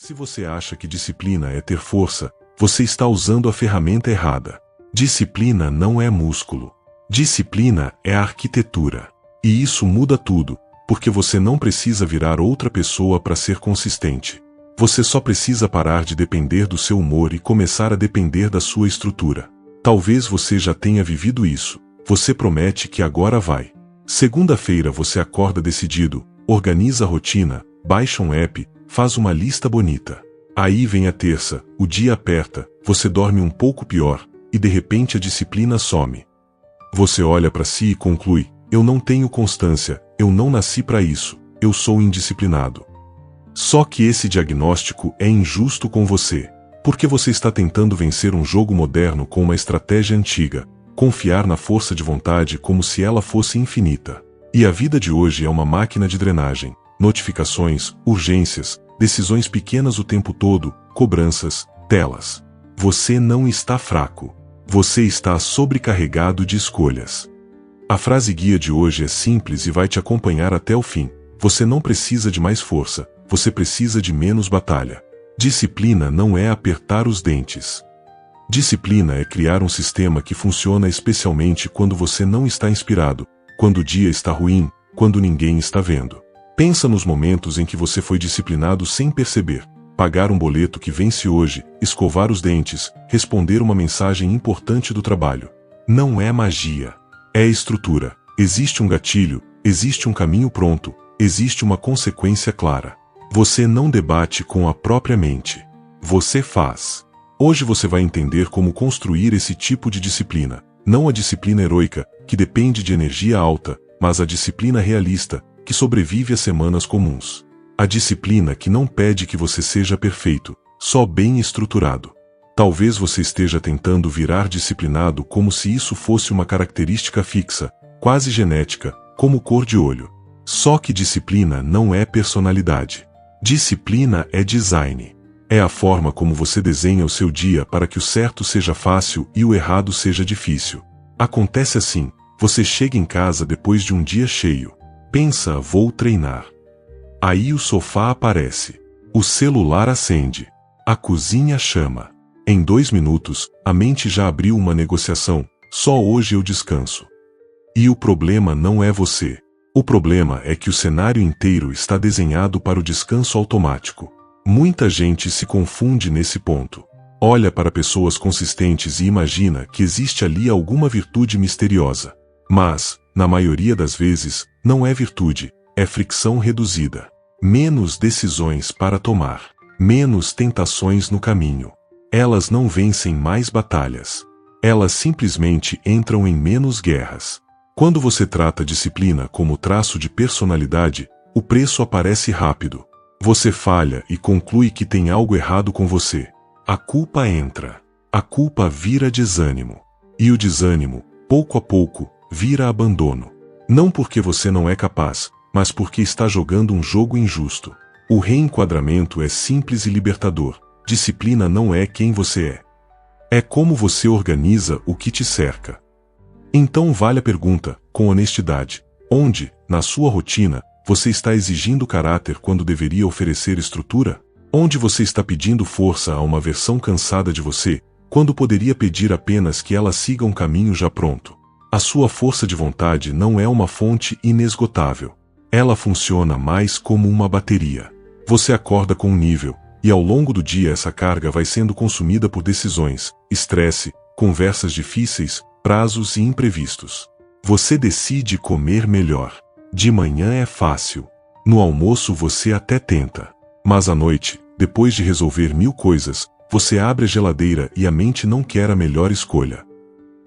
Se você acha que disciplina é ter força, você está usando a ferramenta errada. Disciplina não é músculo. Disciplina é arquitetura. E isso muda tudo, porque você não precisa virar outra pessoa para ser consistente. Você só precisa parar de depender do seu humor e começar a depender da sua estrutura. Talvez você já tenha vivido isso. Você promete que agora vai. Segunda-feira você acorda decidido, organiza a rotina, baixa um app, faz uma lista bonita. Aí vem a terça, o dia aperta, você dorme um pouco pior, e de repente a disciplina some. Você olha para si e conclui: eu não tenho constância, eu não nasci para isso, eu sou indisciplinado. Só que esse diagnóstico é injusto com você, porque você está tentando vencer um jogo moderno com uma estratégia antiga, confiar na força de vontade como se ela fosse infinita. E a vida de hoje é uma máquina de drenagem, notificações, urgências, decisões pequenas o tempo todo, cobranças, telas. Você não está fraco. Você está sobrecarregado de escolhas. A frase guia de hoje é simples e vai te acompanhar até o fim. Você não precisa de mais força, você precisa de menos batalha. Disciplina não é apertar os dentes. Disciplina é criar um sistema que funciona especialmente quando você não está inspirado, quando o dia está ruim, quando ninguém está vendo. Pensa nos momentos em que você foi disciplinado sem perceber. Pagar um boleto que vence hoje, escovar os dentes, responder uma mensagem importante do trabalho. Não é magia. É estrutura. Existe um gatilho, existe um caminho pronto, existe uma consequência clara. Você não debate com a própria mente. Você faz. Hoje você vai entender como construir esse tipo de disciplina. Não a disciplina heroica, que depende de energia alta, mas a disciplina realista, que sobrevive a semanas comuns. A disciplina que não pede que você seja perfeito, só bem estruturado. Talvez você esteja tentando virar disciplinado como se isso fosse uma característica fixa, quase genética, como cor de olho. Só que disciplina não é personalidade. Disciplina é design. É a forma como você desenha o seu dia para que o certo seja fácil e o errado seja difícil. Acontece assim, você chega em casa depois de um dia cheio. Pensa: vou treinar. Aí o sofá aparece. O celular acende. A cozinha chama. Em 2 minutos, a mente já abriu uma negociação: só hoje eu descanso. E o problema não é você. O problema é que o cenário inteiro está desenhado para o descanso automático. Muita gente se confunde nesse ponto. Olha para pessoas consistentes e imagina que existe ali alguma virtude misteriosa. Mas, na maioria das vezes, não é virtude, é fricção reduzida. Menos decisões para tomar. Menos tentações no caminho. Elas não vencem mais batalhas. Elas simplesmente entram em menos guerras. Quando você trata a disciplina como traço de personalidade, o preço aparece rápido. Você falha e conclui que tem algo errado com você. A culpa entra. A culpa vira desânimo. E o desânimo, pouco a pouco, vira abandono. Não porque você não é capaz, mas porque está jogando um jogo injusto. O reenquadramento é simples e libertador. Disciplina não é quem você é. É como você organiza o que te cerca. Então vale a pergunta, com honestidade: onde, na sua rotina, você está exigindo caráter quando deveria oferecer estrutura? Onde você está pedindo força a uma versão cansada de você, quando poderia pedir apenas que ela siga um caminho já pronto? A sua força de vontade não é uma fonte inesgotável. Ela funciona mais como uma bateria. Você acorda com um nível, e ao longo do dia essa carga vai sendo consumida por decisões, estresse, conversas difíceis, prazos e imprevistos. Você decide comer melhor. De manhã é fácil. No almoço você até tenta. Mas à noite, depois de resolver 1000 coisas, você abre a geladeira e a mente não quer a melhor escolha.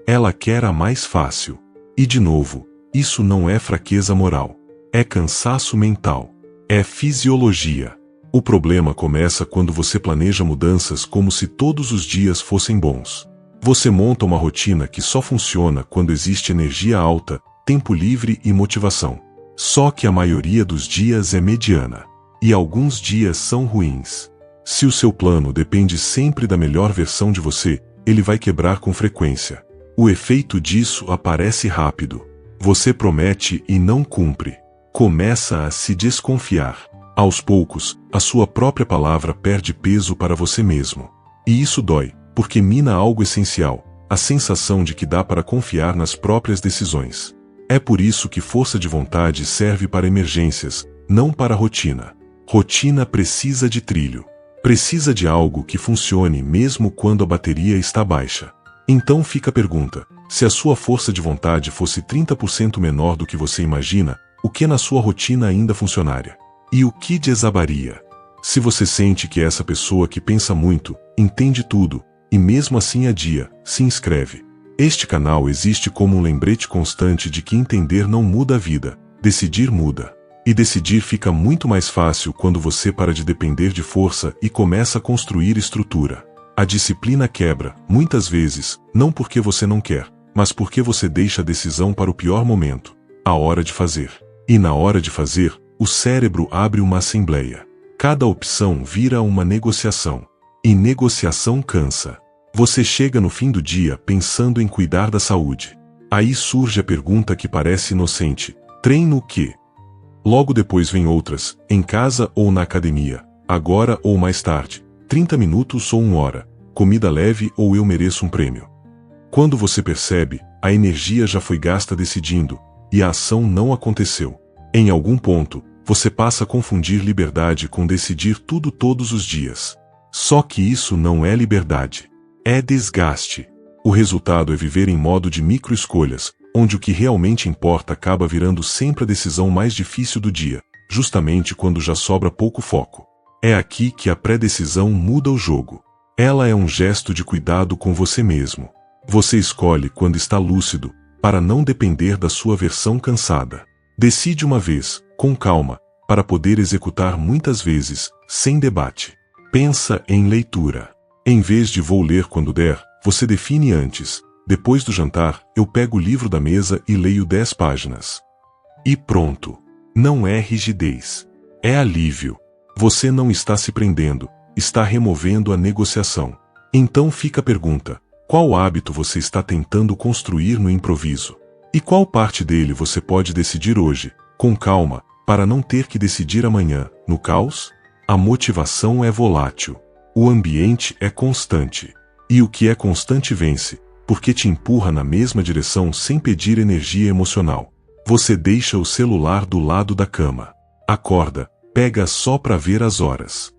Ela quer a mais fácil. E de novo, isso não é fraqueza moral. É cansaço mental. É fisiologia. O problema começa quando você planeja mudanças como se todos os dias fossem bons. Você monta uma rotina que só funciona quando existe energia alta, tempo livre e motivação. Só que a maioria dos dias é mediana. E alguns dias são ruins. Se o seu plano depende sempre da melhor versão de você, ele vai quebrar com frequência. O efeito disso aparece rápido. Você promete e não cumpre. Começa a se desconfiar. Aos poucos, a sua própria palavra perde peso para você mesmo. E isso dói, porque mina algo essencial, a sensação de que dá para confiar nas próprias decisões. É por isso que força de vontade serve para emergências, não para rotina. Rotina precisa de trilho. Precisa de algo que funcione mesmo quando a bateria está baixa. Então fica a pergunta: se a sua força de vontade fosse 30% menor do que você imagina, o que na sua rotina ainda funcionaria? E o que desabaria? Se você sente que é essa pessoa que pensa muito, entende tudo, e mesmo assim adia, se inscreve. Este canal existe como um lembrete constante de que entender não muda a vida, decidir muda. E decidir fica muito mais fácil quando você para de depender de força e começa a construir estrutura. A disciplina quebra, muitas vezes, não porque você não quer, mas porque você deixa a decisão para o pior momento, a hora de fazer. E na hora de fazer, o cérebro abre uma assembleia. Cada opção vira uma negociação. E negociação cansa. Você chega no fim do dia pensando em cuidar da saúde. Aí surge a pergunta que parece inocente: treino o quê? Logo depois vem outras: em casa ou na academia? Agora ou mais tarde? 30 minutos ou 1 hora? Comida leve ou eu mereço um prêmio? Quando você percebe, a energia já foi gasta decidindo, e a ação não aconteceu. Em algum ponto, você passa a confundir liberdade com decidir tudo todos os dias. Só que isso não é liberdade. É desgaste. O resultado é viver em modo de micro-escolhas, onde o que realmente importa acaba virando sempre a decisão mais difícil do dia, justamente quando já sobra pouco foco. É aqui que a pré-decisão muda o jogo. Ela é um gesto de cuidado com você mesmo. Você escolhe quando está lúcido, para não depender da sua versão cansada. Decide uma vez, com calma, para poder executar muitas vezes, sem debate. Pensa em leitura. Em vez de vou ler quando der, você define antes: depois do jantar, eu pego o livro da mesa e leio 10 páginas. E pronto. Não é rigidez. É alívio. Você não está se prendendo, está removendo a negociação. Então fica a pergunta: qual hábito você está tentando construir no improviso? E qual parte dele você pode decidir hoje, com calma, para não ter que decidir amanhã, no caos? A motivação é volátil. O ambiente é constante. E o que é constante vence, porque te empurra na mesma direção sem pedir energia emocional. Você deixa o celular do lado da cama. Acorda, pega só para ver as horas.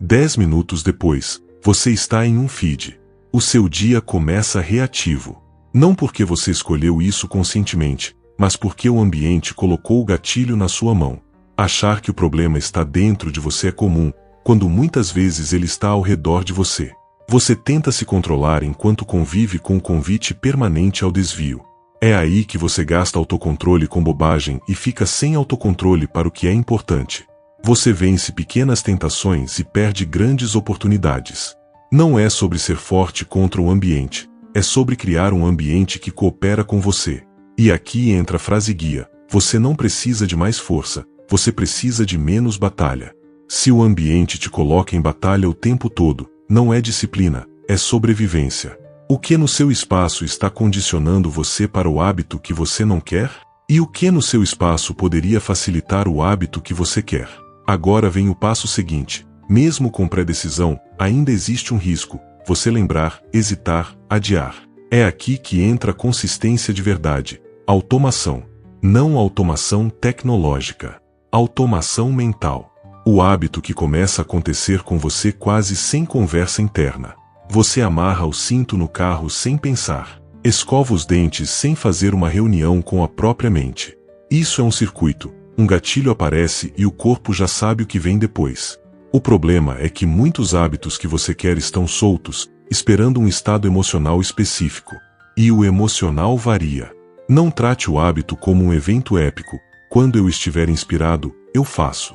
10 minutos depois, você está em um feed. O seu dia começa reativo. Não porque você escolheu isso conscientemente, mas porque o ambiente colocou o gatilho na sua mão. Achar que o problema está dentro de você é comum, quando muitas vezes ele está ao redor de você. Você tenta se controlar enquanto convive com o convite permanente ao desvio. É aí que você gasta autocontrole com bobagem e fica sem autocontrole para o que é importante. Você vence pequenas tentações e perde grandes oportunidades. Não é sobre ser forte contra o ambiente, é sobre criar um ambiente que coopera com você. E aqui entra a frase guia: você não precisa de mais força, você precisa de menos batalha. Se o ambiente te coloca em batalha o tempo todo, não é disciplina, é sobrevivência. O que no seu espaço está condicionando você para o hábito que você não quer? E o que no seu espaço poderia facilitar o hábito que você quer? Agora vem o passo seguinte. Mesmo com pré-decisão, ainda existe um risco: você lembrar, hesitar, adiar. É aqui que entra a consistência de verdade. Automação. Não automação tecnológica. Automação mental. O hábito que começa a acontecer com você quase sem conversa interna. Você amarra o cinto no carro sem pensar. Escova os dentes sem fazer uma reunião com a própria mente. Isso é um circuito. Um gatilho aparece e o corpo já sabe o que vem depois. O problema é que muitos hábitos que você quer estão soltos, esperando um estado emocional específico. E o emocional varia. Não trate o hábito como um evento épico. Quando eu estiver inspirado, eu faço.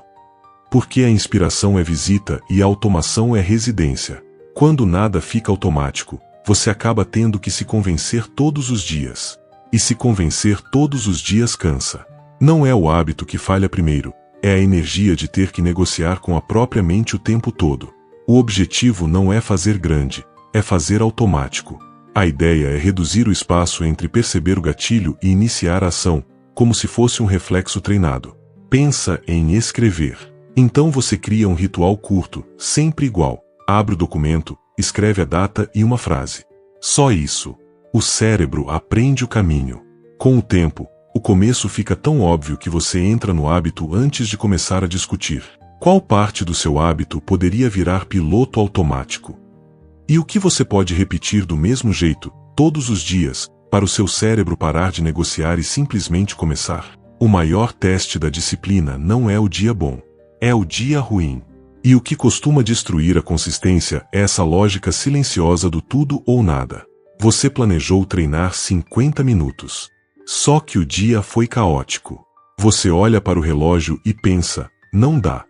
Porque a inspiração é visita e a automação é residência. Quando nada fica automático, você acaba tendo que se convencer todos os dias. E se convencer todos os dias cansa. Não é o hábito que falha primeiro, é a energia de ter que negociar com a própria mente o tempo todo. O objetivo não é fazer grande, é fazer automático. A ideia é reduzir o espaço entre perceber o gatilho e iniciar a ação, como se fosse um reflexo treinado. Pensa em escrever. Então você cria um ritual curto, sempre igual. Abre o documento, escreve a data e uma frase. Só isso. O cérebro aprende o caminho. Com o tempo, o começo fica tão óbvio que você entra no hábito antes de começar a discutir. Qual parte do seu hábito poderia virar piloto automático? E o que você pode repetir do mesmo jeito, todos os dias, para o seu cérebro parar de negociar e simplesmente começar? O maior teste da disciplina não é o dia bom, é o dia ruim. E o que costuma destruir a consistência é essa lógica silenciosa do tudo ou nada. Você planejou treinar 50 minutos. Só que o dia foi caótico. Você olha para o relógio e pensa, não dá.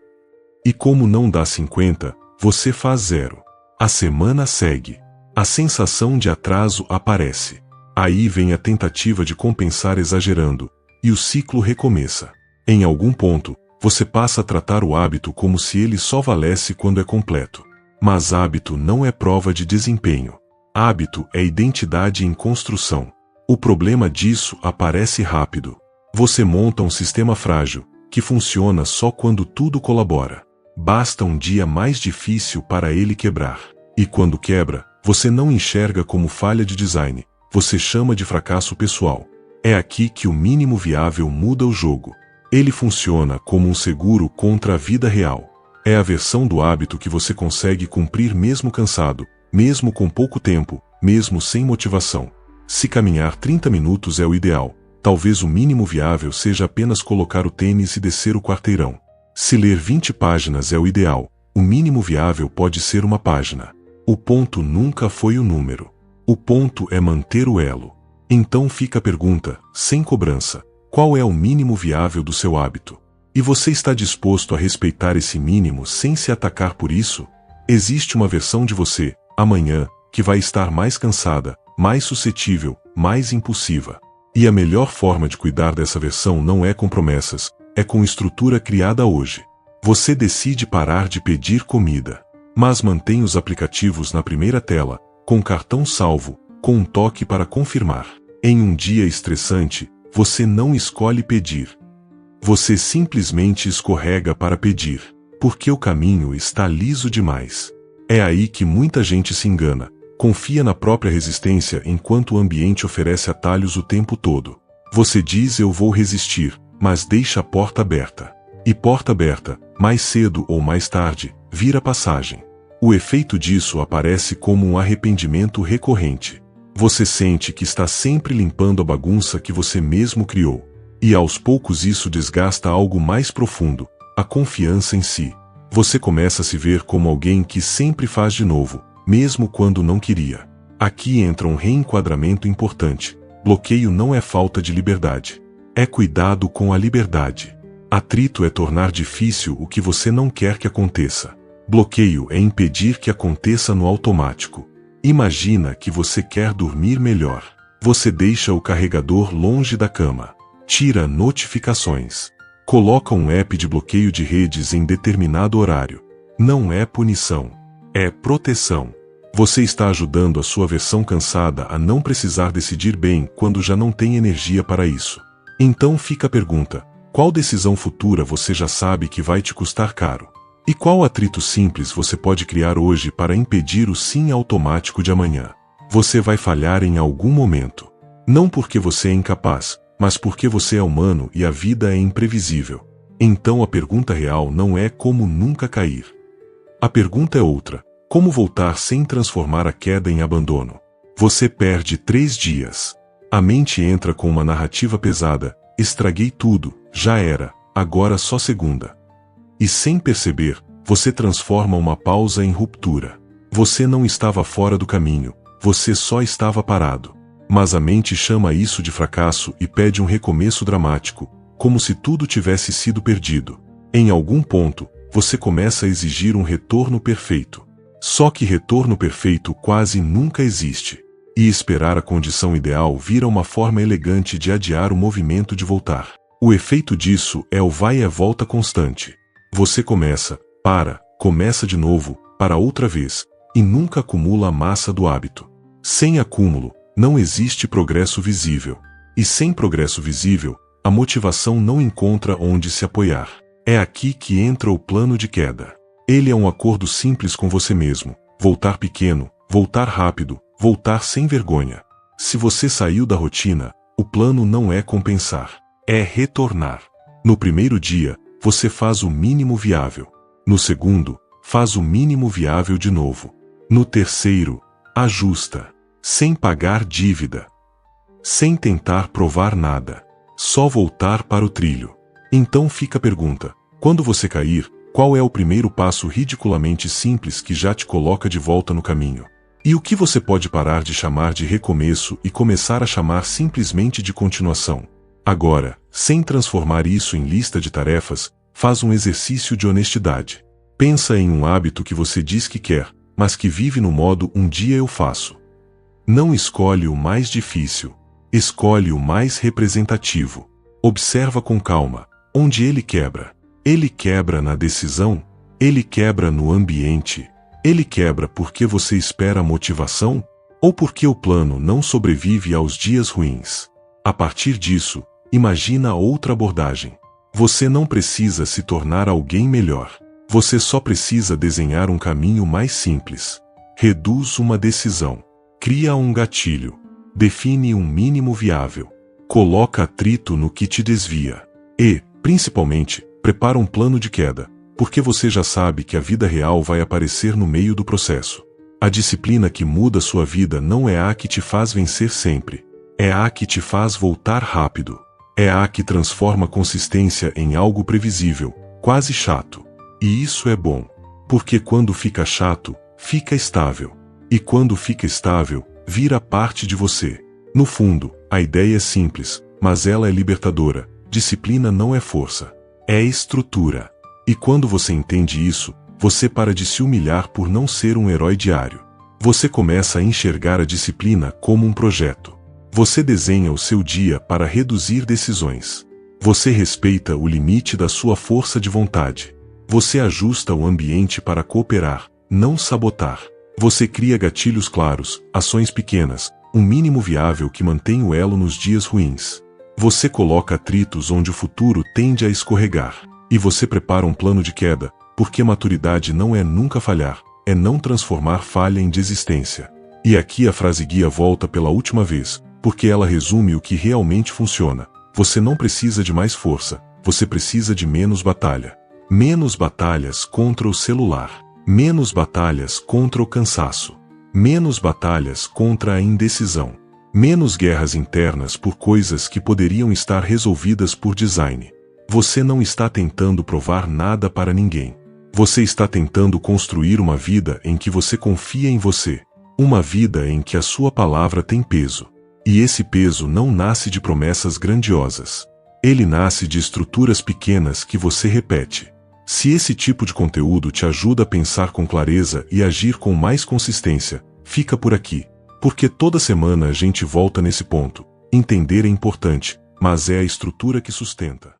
E como não dá 50, você faz 0. A semana segue. A sensação de atraso aparece. Aí vem a tentativa de compensar exagerando, e o ciclo recomeça. Em algum ponto, você passa a tratar o hábito como se ele só valesse quando é completo. Mas hábito não é prova de desempenho. Hábito é identidade em construção. O problema disso aparece rápido. Você monta um sistema frágil, que funciona só quando tudo colabora. Basta um dia mais difícil para ele quebrar. E quando quebra, você não enxerga como falha de design, você chama de fracasso pessoal. É aqui que o mínimo viável muda o jogo. Ele funciona como um seguro contra a vida real. É a versão do hábito que você consegue cumprir mesmo cansado, mesmo com pouco tempo, mesmo sem motivação. Se caminhar 30 minutos é o ideal, talvez o mínimo viável seja apenas colocar o tênis e descer o quarteirão. Se ler 20 páginas é o ideal, o mínimo viável pode ser uma página. O ponto nunca foi o número. O ponto é manter o elo. Então fica a pergunta, sem cobrança, qual é o mínimo viável do seu hábito? E você está disposto a respeitar esse mínimo sem se atacar por isso? Existe uma versão de você, amanhã, que vai estar mais cansada, mais suscetível, mais impulsiva. E a melhor forma de cuidar dessa versão não é com promessas, é com estrutura criada hoje. Você decide parar de pedir comida, mas mantém os aplicativos na primeira tela, com cartão salvo, com um toque para confirmar. Em um dia estressante, você não escolhe pedir. Você simplesmente escorrega para pedir, porque o caminho está liso demais. É aí que muita gente se engana, confia na própria resistência enquanto o ambiente oferece atalhos o tempo todo. Você diz eu vou resistir, mas deixa a porta aberta. E porta aberta, mais cedo ou mais tarde, vira passagem. O efeito disso aparece como um arrependimento recorrente. Você sente que está sempre limpando a bagunça que você mesmo criou. E aos poucos isso desgasta algo mais profundo, a confiança em si. Você começa a se ver como alguém que sempre faz de novo, mesmo quando não queria. Aqui entra um reenquadramento importante. Bloqueio não é falta de liberdade. É cuidado com a liberdade. Atrito é tornar difícil o que você não quer que aconteça. Bloqueio é impedir que aconteça no automático. Imagina que você quer dormir melhor. Você deixa o carregador longe da cama. Tira notificações. Coloca um app de bloqueio de redes em determinado horário. Não é punição. É proteção. Você está ajudando a sua versão cansada a não precisar decidir bem quando já não tem energia para isso. Então fica a pergunta, qual decisão futura você já sabe que vai te custar caro? E qual atrito simples você pode criar hoje para impedir o sim automático de amanhã? Você vai falhar em algum momento. Não porque você é incapaz, mas porque você é humano e a vida é imprevisível. Então a pergunta real não é como nunca cair. A pergunta é outra, como voltar sem transformar a queda em abandono? Você perde 3 dias. A mente entra com uma narrativa pesada, estraguei tudo, já era, agora só segunda. E sem perceber, você transforma uma pausa em ruptura. Você não estava fora do caminho, você só estava parado. Mas a mente chama isso de fracasso e pede um recomeço dramático, como se tudo tivesse sido perdido. Em algum ponto, você começa a exigir um retorno perfeito. Só que retorno perfeito quase nunca existe. E esperar a condição ideal vira uma forma elegante de adiar o movimento de voltar. O efeito disso é o vai e volta constante. Você começa, para, começa de novo, para outra vez, e nunca acumula a massa do hábito. Sem acúmulo, não existe progresso visível. E sem progresso visível, a motivação não encontra onde se apoiar. É aqui que entra o plano de queda. Ele é um acordo simples com você mesmo. Voltar pequeno, voltar rápido, voltar sem vergonha. Se você saiu da rotina, o plano não é compensar, é retornar. No primeiro dia, você faz o mínimo viável. No segundo, faz o mínimo viável de novo. No terceiro, ajusta, sem pagar dívida. Sem tentar provar nada. Só voltar para o trilho. Então fica a pergunta: quando você cair, qual é o primeiro passo ridiculamente simples que já te coloca de volta no caminho? E o que você pode parar de chamar de recomeço e começar a chamar simplesmente de continuação? Agora, sem transformar isso em lista de tarefas, faz um exercício de honestidade. Pensa em um hábito que você diz que quer, mas que vive no modo "um dia eu faço". Não escolhe o mais difícil. Escolhe o mais representativo. Observa com calma. Onde ele quebra? Ele quebra na decisão? Ele quebra no ambiente? Ele quebra porque você espera a motivação? Ou porque o plano não sobrevive aos dias ruins? A partir disso, imagina outra abordagem. Você não precisa se tornar alguém melhor. Você só precisa desenhar um caminho mais simples. Reduz uma decisão. Cria um gatilho. Define um mínimo viável. Coloca atrito no que te desvia. E, principalmente, prepara um plano de queda, porque você já sabe que a vida real vai aparecer no meio do processo. A disciplina que muda sua vida não é a que te faz vencer sempre. É a que te faz voltar rápido. É a que transforma consistência em algo previsível, quase chato. E isso é bom, porque quando fica chato, fica estável. E quando fica estável, vira parte de você. No fundo, a ideia é simples, mas ela é libertadora. Disciplina não é força, é estrutura. E quando você entende isso, você para de se humilhar por não ser um herói diário. Você começa a enxergar a disciplina como um projeto. Você desenha o seu dia para reduzir decisões. Você respeita o limite da sua força de vontade. Você ajusta o ambiente para cooperar, não sabotar. Você cria gatilhos claros, ações pequenas, um mínimo viável que mantém o elo nos dias ruins. Você coloca atritos onde o futuro tende a escorregar. E você prepara um plano de queda, porque maturidade não é nunca falhar, é não transformar falha em desistência. E aqui a frase guia volta pela última vez, porque ela resume o que realmente funciona. Você não precisa de mais força, você precisa de menos batalha. Menos batalhas contra o celular. Menos batalhas contra o cansaço. Menos batalhas contra a indecisão. Menos guerras internas por coisas que poderiam estar resolvidas por design. Você não está tentando provar nada para ninguém. Você está tentando construir uma vida em que você confia em você. Uma vida em que a sua palavra tem peso. E esse peso não nasce de promessas grandiosas. Ele nasce de estruturas pequenas que você repete. Se esse tipo de conteúdo te ajuda a pensar com clareza e agir com mais consistência, fica por aqui. Porque toda semana a gente volta nesse ponto. Entender é importante, mas é a estrutura que sustenta.